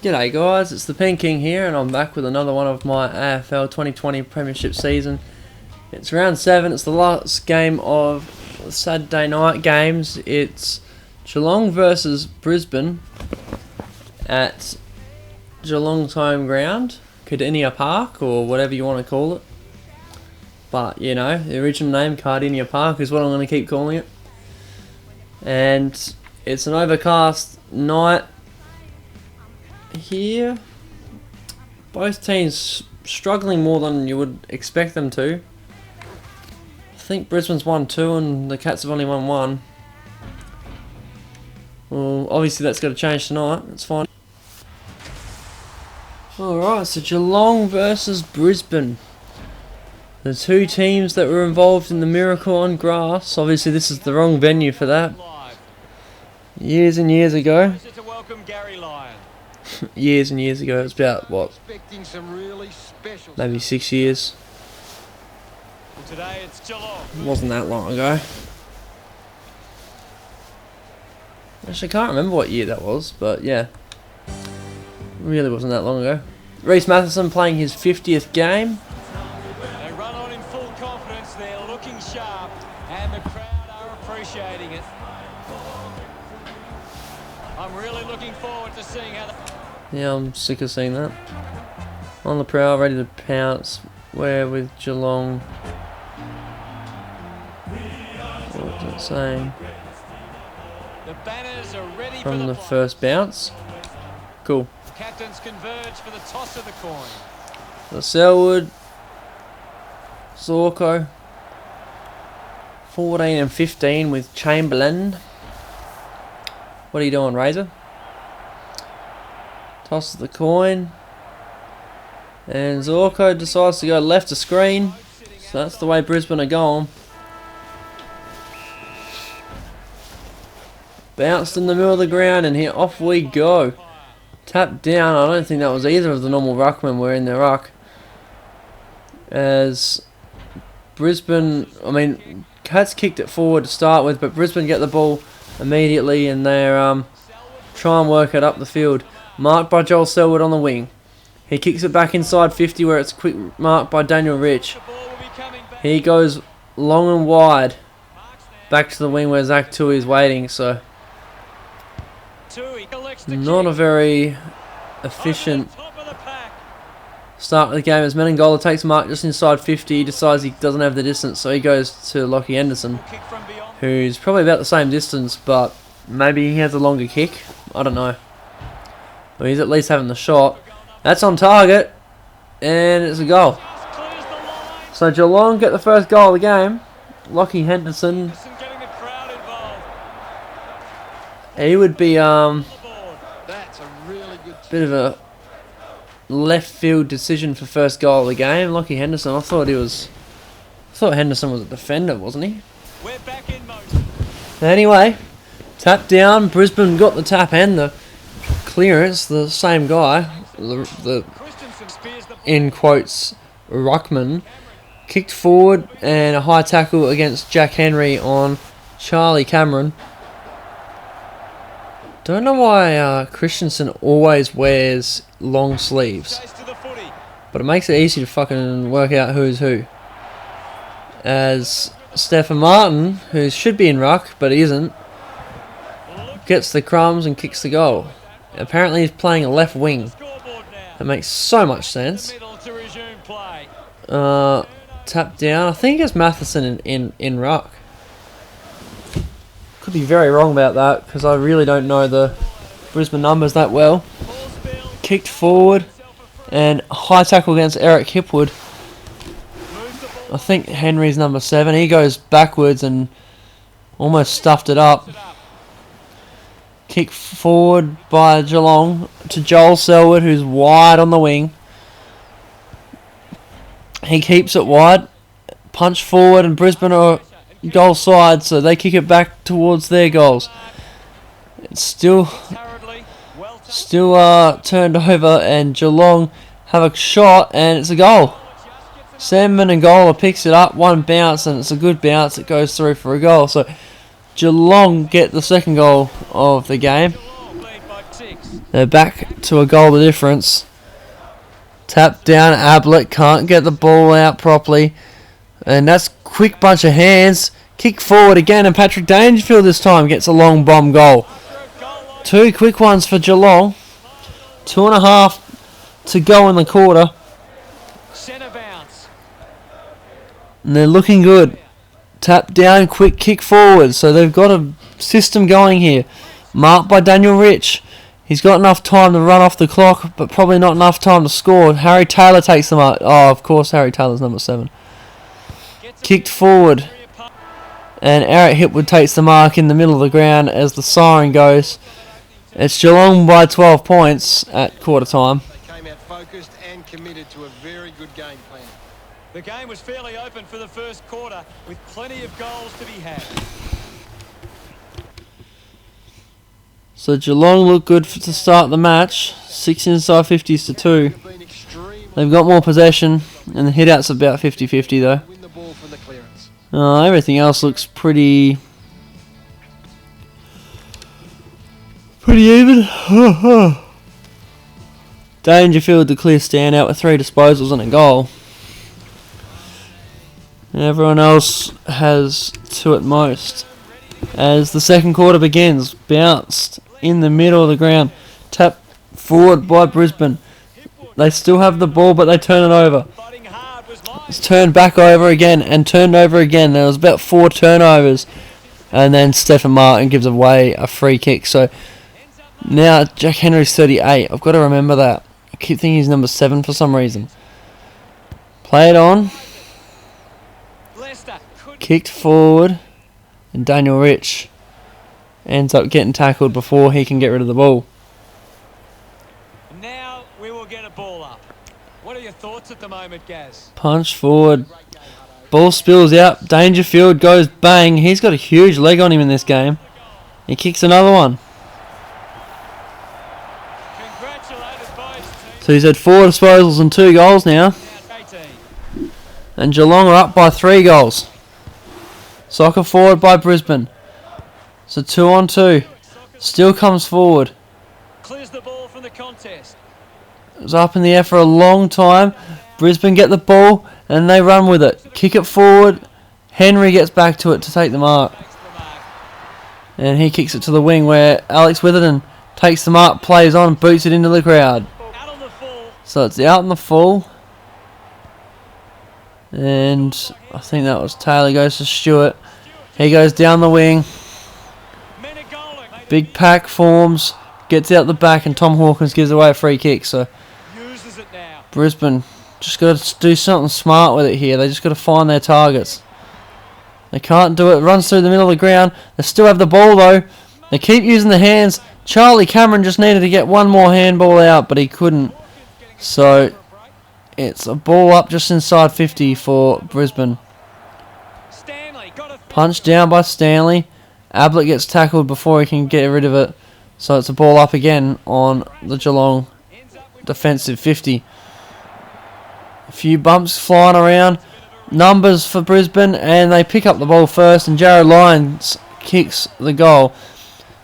G'day guys, it's the Pen King here and I'm back with another one of my AFL 2020 Premiership season. It's round 7, it's the last game of Saturday night games. It's Geelong versus Brisbane at Geelong's home ground, Cardinia Park or whatever you want to call it. But you know, the original name Cardinia Park is what I'm going to keep calling it. And it's an overcast night here. Both teams struggling more than you would expect them to. I think Brisbane's won 2 and the Cats have only won 1. Well, obviously that's got to change tonight. It's fine. Alright, so Geelong versus Brisbane. The two teams that were involved in the miracle on grass. Obviously this is the wrong venue for that. Years and years ago. Years and years ago. It's about, what? Maybe 6 years. Today it's Geelong. It wasn't that long ago. Actually, I can't remember what year that was, but yeah. It really wasn't that long ago. Reece Matheson playing his 50th game. They run on in full confidence. They're looking sharp, and the crowd are appreciating it. I'm really looking forward to seeing how. Yeah, I'm sick of seeing that. On the prowl, ready to pounce. Where with Geelong? What's it saying? The banners are ready From for the first bounce. Cool. Captains converge for the toss of the coin. The Selwood, Zorko, 14 and 15 with Chamberlain. What are you doing, Razor? Tosses the coin. And Zorko decides to go left to screen. So that's the way Brisbane are going. Bounced in the middle of the ground and here off we go. Tap down. I don't think that was either of the normal ruckmen were in their ruck. As Brisbane, Cats kicked it forward to start with, but Brisbane get the ball immediately and they try and work it up the field. Marked by Joel Selwood on the wing. He kicks it back inside 50 where it's quick marked by Daniel Rich. He goes long and wide back to the wing where Zach Tui is waiting, so not a very efficient start of the game as Menengola takes a mark just inside 50. He decides he doesn't have the distance, so he goes to Lockie Anderson, who's probably about the same distance, but maybe he has a longer kick. I don't know. Well, he's at least having the shot. That's on target, and it's a goal. So Geelong get the first goal of the game. Lockie Henderson. He would be bit of a left field decision for first goal of the game. Lockie Henderson. I thought Henderson was a defender, wasn't he? We're back in motion. Anyway, tap down. Brisbane got the tap and the clearance. The same guy, the in quotes ruckman, kicked forward and a high tackle against Jack Henry on Charlie Cameron. Don't know why Christensen always wears long sleeves, but it makes it easy to fucking work out who's who. As Stephen Martin, who should be in ruck but he isn't, gets the crumbs and kicks the goal. Apparently he's playing a left wing. That makes so much sense. Tap down. I think it's Matheson in ruck. Could be very wrong about that because I really don't know the Brisbane numbers that well. Kicked forward and high tackle against Eric Hipwood. I think Henry's number 7. He goes backwards and almost stuffed it up. Kick forward by Geelong to Joel Selwood, who's wide on the wing. He keeps it wide. Punch forward and Brisbane are goal side, so they kick it back towards their goals. It's still turned over and Geelong have a shot and it's a goal. Sam Menengola picks it up, one bounce and it's a good bounce. It goes through for a goal. So Geelong get the second goal of the game. 6. They're back to a goal of difference. Tap down, Ablett can't get the ball out properly. And that's quick bunch of hands. Kick forward again, and Patrick Dangerfield this time gets a long bomb goal. 2 quick ones for Geelong. 2.5 to go in the quarter. Centre bounce. And they're looking good. Tap down, quick kick forward. So they've got a system going here. Marked by Daniel Rich. He's got enough time to run off the clock, but probably not enough time to score. Harry Taylor takes them out. Oh, of course, Harry Taylor's number 7. Kicked forward. And Eric Hipwood takes the mark in the middle of the ground as the siren goes. It's Geelong by 12 points at quarter time. They came out focused and committed to a very good game plan. The game was fairly open for the first quarter with plenty of goals to be had. So Geelong look good to start the match. 6 inside 50s to 2. They've got more possession, and the hit-out's about 50-50 though. Win the ball from the clearance. Everything else looks pretty even. Dangerfield the clear standout with 3 disposals and a goal. And everyone else has 2 at most. As the second quarter begins, bounced in the middle of the ground, tapped forward by Brisbane. They still have the ball, but they turn it over. It's turned back over again and turned over again. There was about 4 turnovers, and then Stephen Martin gives away a free kick. So now Jack Henry's 38. I've got to remember that. I keep thinking he's number 7 for some reason. Play it on. Kicked forward. And Daniel Rich ends up getting tackled before he can get rid of the ball. Now we will get a ball up. What are your thoughts at the moment, Gaz? Punch forward. Ball spills out. Dangerfield goes bang. He's got a huge leg on him in this game. He kicks another one. So he's had 4 disposals and 2 goals now. And Geelong are up by 3 goals. Soccer forward by Brisbane. So 2 on 2. Still comes forward. Clears the ball from the contest. It was up in the air for a long time. Brisbane get the ball and they run with it. Kick it forward. Henry gets back to it to take the mark. And he kicks it to the wing where Alex Witherden takes the mark, plays on, boots it into the crowd. So it's out in the full. And I think that was Taylor goes to Stewart. He goes down the wing. Big pack forms. Gets out the back and Tom Hawkins gives away a free kick. So Brisbane just got to do something smart with it here. They just got to find their targets. They can't do it. Runs through the middle of the ground. They still have the ball though. They keep using the hands. Charlie Cameron just needed to get one more handball out, but he couldn't. So it's a ball up just inside 50 for Brisbane. Punched down by Stanley. Ablett gets tackled before he can get rid of it. So it's a ball up again on the Geelong defensive 50. A few bumps flying around. Numbers for Brisbane, and they pick up the ball first, and Jared Lyons kicks the goal.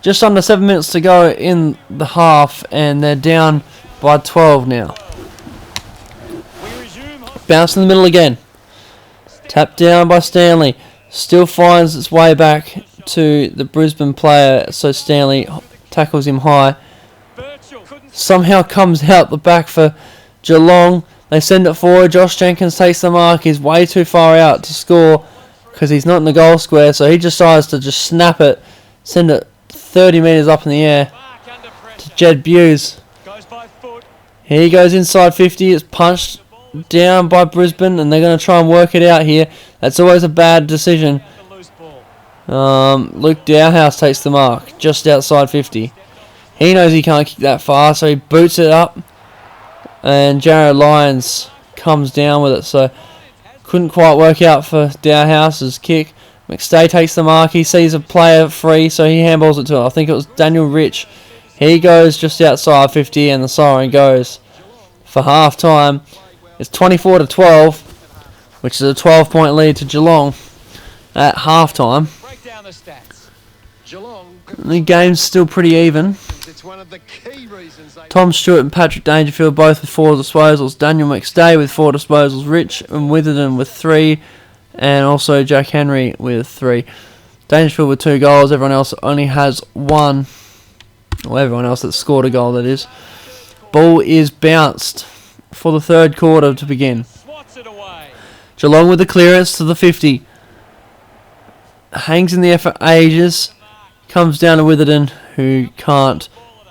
Just under 7 minutes to go in the half, and they're down by 12 now. Bounce in the middle again. Tapped down by Stanley. Still finds its way back to the Brisbane player, so Stanley tackles him high. Somehow comes out the back for Geelong. They send it forward. Josh Jenkins takes the mark. He's way too far out to score because he's not in the goal square, so he decides to just snap it, send it 30 metres up in the air to Jed Buse. Here he goes inside 50. It's punched down by Brisbane, and they're going to try and work it out here. That's always a bad decision. Luke Dowhouse takes the mark just outside 50. He knows he can't kick that far, so he boots it up, and Jared Lyons comes down with it. So couldn't quite work out for Dowhouse's kick. McStay takes the mark. He sees a player free, so he handballs it to him. I think it was Daniel Rich. He goes just outside 50, and the siren goes for half time. It's 24-12, which is a 12-point lead to Geelong at half time. The game's still pretty even. It's one of the key reasons they... Tom Stewart and Patrick Dangerfield both with 4 disposals. Daniel McStay with 4 disposals. Rich and Witherden with 3. And also Jack Henry with 3. Dangerfield with 2 goals. Everyone else only has 1. Or everyone else that scored a goal, that is. Ball is bounced for the third quarter to begin. Geelong with the clearance to the 50. Hangs in the air for ages. Comes down to Witherden, who can't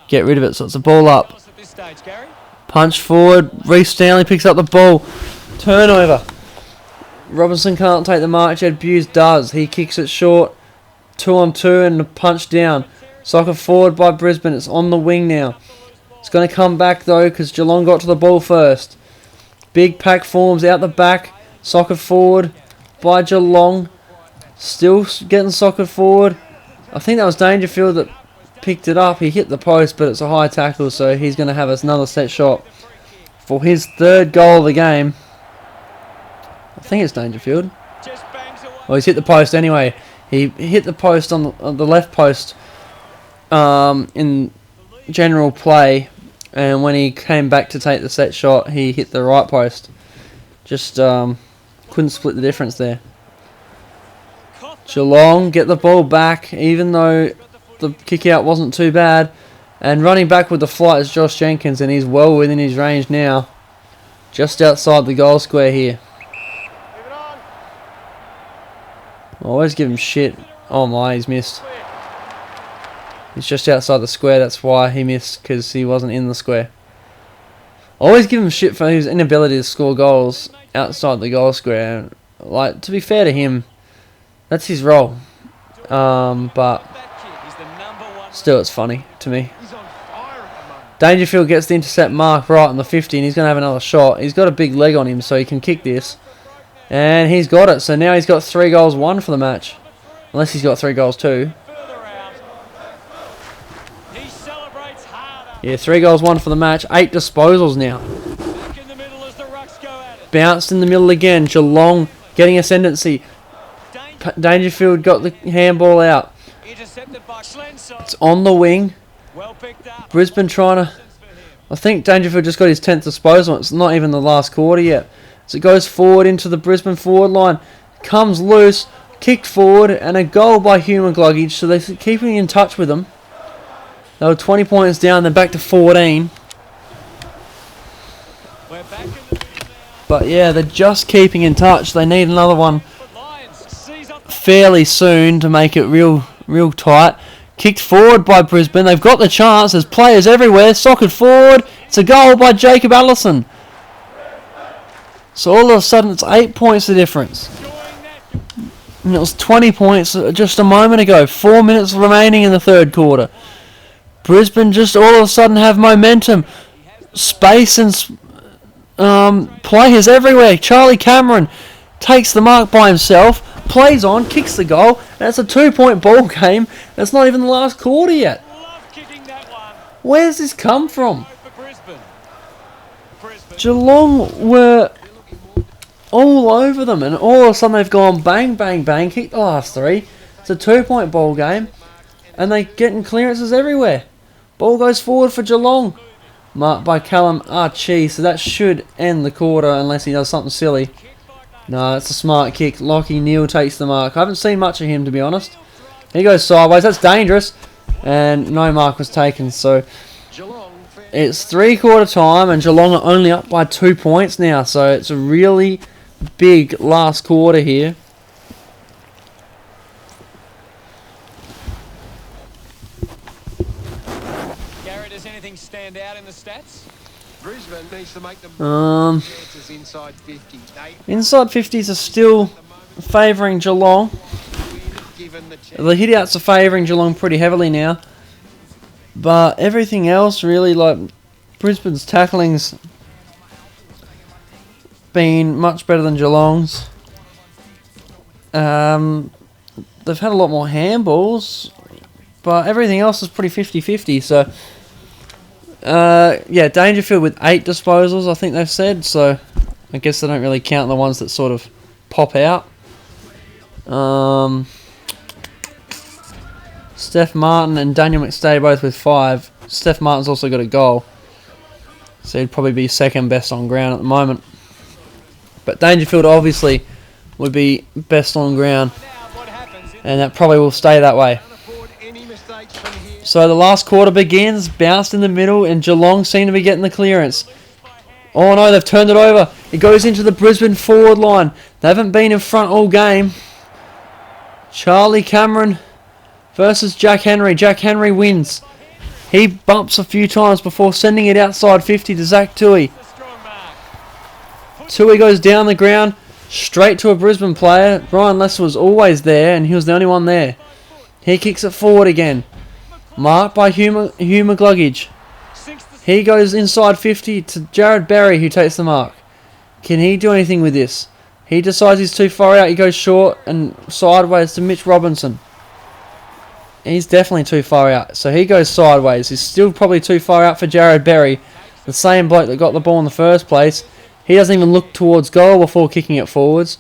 get rid of it. So it's a ball up. Punch forward. Reece Stanley picks up the ball. Turnover. Robinson can't take the mark. Jed Buse does. He kicks it short. 2-on-2 and a punch down. Soccer forward by Brisbane. It's on the wing now. It's going to come back though because Geelong got to the ball first. Big pack forms out the back. Soccer forward by Geelong. Still getting soccer forward. I think that was Dangerfield that picked it up. He hit the post, but it's a high tackle, so he's going to have another set shot for his 3rd goal of the game. I think it's Dangerfield. Well, he's hit the post anyway. He hit the post on the left post in general play, and when he came back to take the set shot, he hit the right post. Just couldn't split the difference there. Geelong get the ball back, even though the kick out wasn't too bad. And running back with the flight is Josh Jenkins, and he's well within his range now. Just outside the goal square here. Always give him shit. Oh my, he's missed. He's just outside the square, that's why he missed, because he wasn't in the square. Always give him shit for his inability to score goals outside the goal square. Like, to be fair to him, that's his role. But still, it's funny to me. Dangerfield gets the intercept mark right on the 50, and he's going to have another shot. He's got a big leg on him, so he can kick this. And he's got it, so now he's got 3 goals, 1 for the match. Unless he's got 3 goals, 2. Yeah, 3 goals, 1 for the match. 8 disposals now. Bounced in the middle again. Geelong getting ascendancy. Dangerfield got the handball out. It's on the wing. Brisbane trying to... I think Dangerfield just got his 10th disposal. It's not even the last quarter yet. So it goes forward into the Brisbane forward line. Comes loose. Kicked forward. And a goal by Human Gluggage. So they're keeping in touch with them. They were 20 points down. They're back to 14. But yeah, they're just keeping in touch. They need another one fairly soon to make it real tight. Kicked forward by Brisbane. They've got the chance. There's players everywhere. Soccered forward. It's a goal by Jacob Allison. So all of a sudden it's 8 points the difference. And it was 20 points just a moment ago. 4 minutes remaining in the 3rd quarter. Brisbane just all of a sudden have momentum. Space and players everywhere. Charlie Cameron takes the mark by himself. Plays on, kicks the goal, and it's a 2-point ball game. That's not even the last quarter yet. Where's this come from? Geelong were all over them, and all of a sudden they've gone bang, bang, bang, kicked the last 3. It's a 2-point ball game, and they're getting clearances everywhere. Ball goes forward for Geelong. Marked by Callum Archie, so that should end the quarter unless he does something silly. No, it's a smart kick. Lockie Neal takes the mark. I haven't seen much of him, to be honest. He goes sideways. That's dangerous. And no mark was taken. So it's 3-quarter time, and Geelong are only up by 2 points now. So it's a really big last quarter here. Gary, does anything stand out in the stats? Brisbane needs to make them inside 50. Inside 50s are still favouring Geelong. The hit-outs are favouring Geelong pretty heavily now. But everything else, really, like Brisbane's tackling's been much better than Geelong's. They've had a lot more handballs, but everything else is pretty 50-50, so... yeah, Dangerfield with 8 disposals, I think they've said, so I guess they don't really count the ones that sort of pop out. Steph Martin and Daniel McStay both with 5. Steph Martin's also got a goal. So he'd probably be second best on ground at the moment. But Dangerfield obviously would be best on ground. And that probably will stay that way. So the last quarter begins. Bounced in the middle and Geelong seem to be getting the clearance. Oh no, they've turned it over. It goes into the Brisbane forward line. They haven't been in front all game. Charlie Cameron versus Jack Henry. Jack Henry wins. He bumps a few times before sending it outside 50 to Zach Tui. Tui goes down the ground straight to a Brisbane player. Ryan Lester was always there and he was the only one there. He kicks it forward again. Marked by Hugh McGluggage. He goes inside 50 to Jared Berry who takes the mark. Can he do anything with this? He decides he's too far out. He goes short and sideways to Mitch Robinson. He's definitely too far out. So he goes sideways. He's still probably too far out for Jared Berry. The same bloke that got the ball in the first place. He doesn't even look towards goal before kicking it forwards.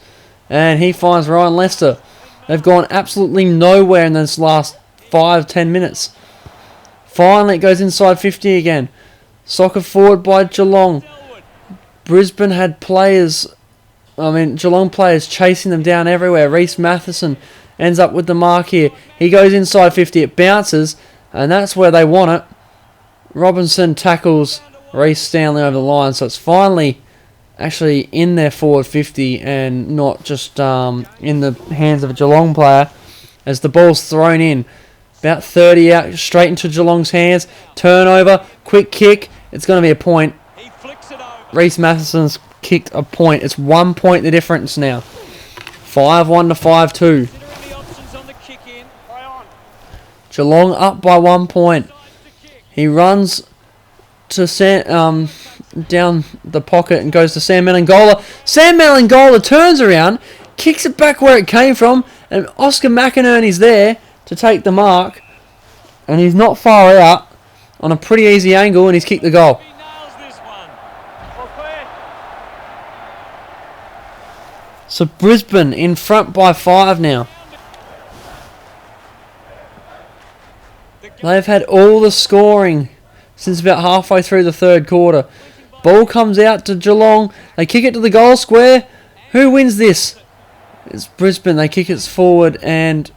And he finds Ryan Lester. They've gone absolutely nowhere in this last 5-10 minutes. Finally it goes inside 50 again. Soccer forward by Geelong. Brisbane had Geelong players chasing them down everywhere. Reece Matheson ends up with the mark here. He goes inside 50. It bounces, and that's where they want it. Robinson tackles Reece Stanley over the line, so it's finally actually in their forward 50 and not just in the hands of a Geelong player as the ball's thrown in. About 30 out, straight into Geelong's hands. Turnover, quick kick. It's going to be a point. Reece Matheson's kicked a point. It's 1 point the difference now. 5-1 to 5-2. Geelong up by 1 point. He runs to down the pocket and goes to Sam Melangola. Sam Melangola turns around, kicks it back where it came from, and Oscar McInerney's there to take the mark. And he's not far out on a pretty easy angle, and he's kicked the goal. So Brisbane in front by 5 now. They've had all the scoring since about halfway through the third quarter. Ball comes out to Geelong. They kick it to the goal square. Who wins this? It's Brisbane. They kick it forward and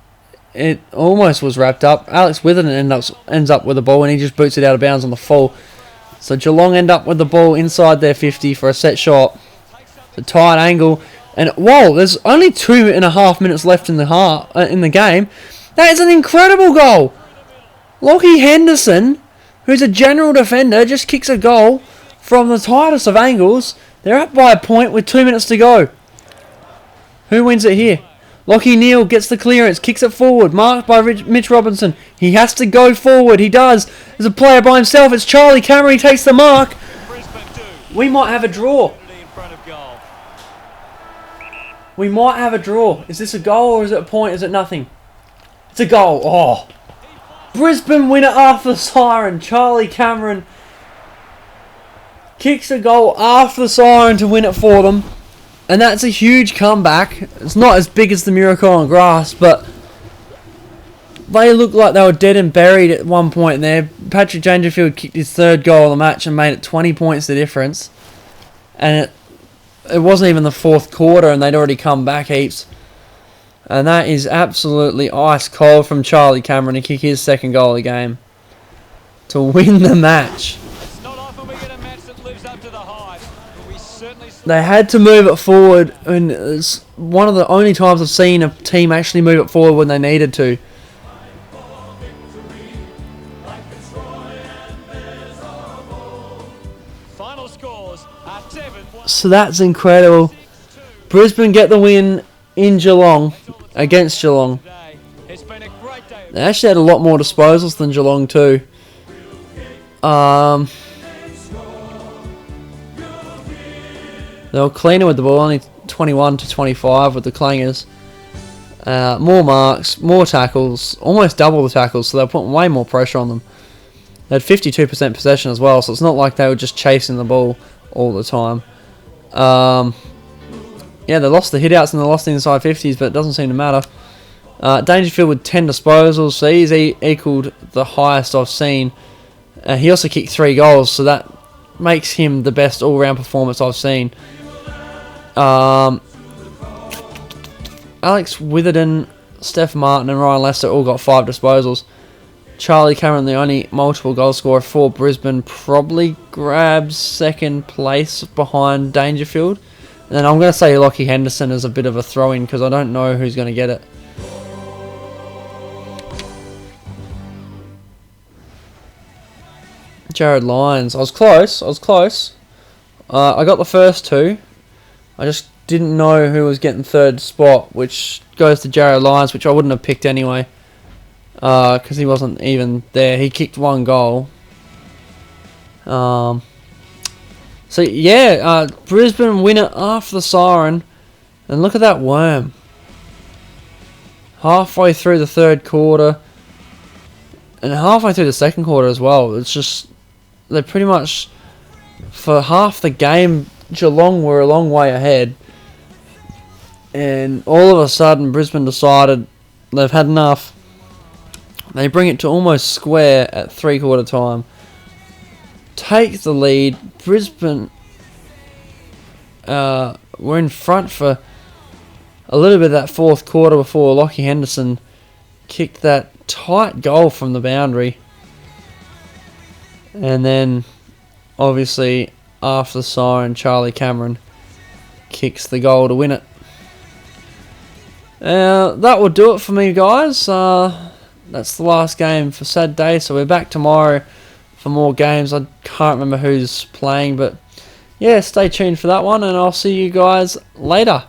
it almost was wrapped up. Alex Witherden ends up with the ball and he just boots it out of bounds on the full. So Geelong end up with the ball inside their 50 for a set shot. It's a tight angle. And whoa, there's only 2.5 minutes left in the game. That is an incredible goal. Lockie Henderson, who's a general defender, just kicks a goal from the tightest of angles. They're up by a point with 2 minutes to go. Who wins it here? Lockie Neal gets the clearance, kicks it forward, marked by Mitch Robinson. He has to go forward. He does. There's a player by himself. It's Charlie Cameron. He takes the mark. We might have a draw. We might have a draw. Is this a goal or is it a point? Is it nothing? It's a goal. Oh. Brisbane win it after the siren. Charlie Cameron kicks a goal after the siren to win it for them. And that's a huge comeback. It's not as big as the miracle on grass, but they looked like they were dead and buried at one point there. Patrick Dangerfield kicked his third goal of the match and made it 20 points the difference. And it wasn't even the fourth quarter and they'd already come back heaps. And that is absolutely ice cold from Charlie Cameron to kick his second goal of the game to win the match. They had to move it forward, and it's one of the only times I've seen a team actually move it forward when they needed to. So that's incredible. Brisbane get the win in Geelong, against Geelong. They actually had a lot more disposals than Geelong too. They were cleaner with the ball, only 21 to 25 with the clangers. More marks, more tackles, almost double the tackles, so they were putting way more pressure on them. They had 52% possession as well, so it's not like they were just chasing the ball all the time. Yeah, they lost the hit-outs and they lost the inside 50s, but it doesn't seem to matter. Dangerfield with 10 disposals, so he's equalled the highest I've seen He also kicked 3 goals, so that makes him the best all-round performance I've seen. Alex Witherden, Steph Martin and Ryan Lester all got 5 disposals. Charlie Cameron, the only multiple goal scorer for Brisbane, probably grabs second place behind Dangerfield. And then I'm going to say Lockie Henderson is a bit of a throw-in because I don't know who's going to get it. Jared Lyons. I was close. I got the first 2. I just didn't know who was getting third spot, which goes to Jared Lyons, which I wouldn't have picked anyway. Because he wasn't even there. He kicked 1 goal. So yeah, Brisbane win it after the siren. And look at that worm. Halfway through the third quarter. And halfway through the second quarter as well. It's just, they pretty much, for half the game, Geelong were a long way ahead. And all of a sudden, Brisbane decided they've had enough. They bring it to almost square at 3/4 time. Take the lead. Brisbane were in front for a little bit of that fourth quarter before Lockie Henderson kicked that tight goal from the boundary. And then, obviously, after the siren, Charlie Cameron kicks the goal to win it. That will do it for me, guys. That's the last game for Saturday, so we're back tomorrow for more games. I can't remember who's playing, but yeah, stay tuned for that one, and I'll see you guys later.